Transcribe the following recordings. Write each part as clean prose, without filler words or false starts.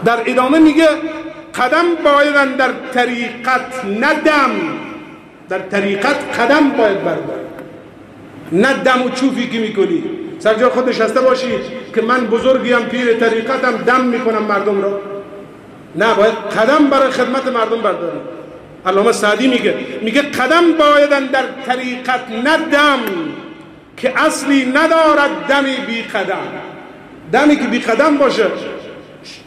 در ادامه میگه قدم باید در طریقت ندم، در طریقت قدم باید برداری، نه دم و چوفی که میکنی سر جای خود نشسته باشی که من بزرگیم پیر طریقتم دم میکنم مردم را. نه، باید قدم برای خدمت مردم برداری. علامه سعدی میگه قدم باید در طریقت ندم که اصلی ندارد دمی بی قدم. دمی که بی قدم باشه،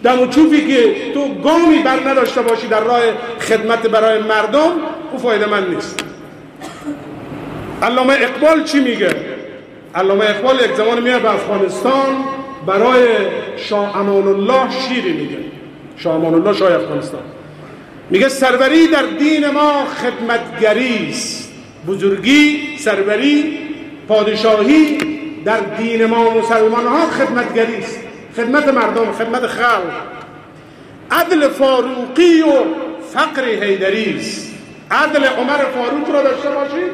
دم و چوفی که تو گامی بر نداشته باشی در راه خدمت برای مردم، او فایده من نیست. علامه اقبال چی میگه؟ علامه اقبال یک زمان میاد به افغانستان برای شاه امان الله شیری میگه. شاه امان الله شاه افغانستان میگه سروری در دین ما خدمتگری است. بزرگی، سروری، پادشاهی در دین ما مسلمان ها خدمتگری است، خدمت مردم، خدمت خلق. عدل فاروقی و فقر حیدری است. عدل عمر فاروق را داشته باشی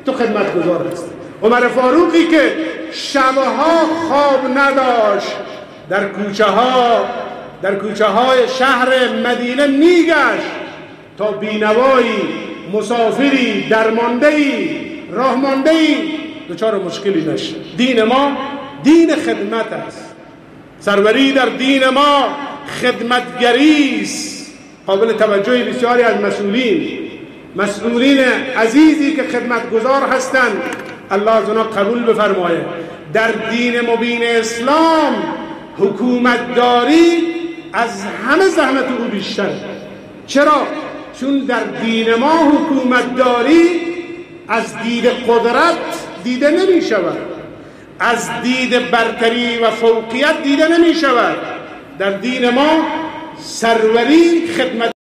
تو خدمتگزار هستی. عمر فاروقی که شبها خواب نداشت، در کوچه های شهر مدینه میگشت تا بینوایی، مسافری، درماندهی، راهماندهی دچار مشکلی نشه. دین ما دین خدمت است. سروری در دین ما خدمتگری است. قابل توجه بسیاری از مسئولین عزیزی که خدمتگزار هستند، الله از اونا قبول بفرمایه. در دین مبین اسلام حکومتداری از همه زحمت او بیشتر. چرا؟ چون در دین ما حکومتداری از دید قدرت دیده نمی شود، از دید برتری و فوقیت دیده نمی شود. در دین ما سروری خدمت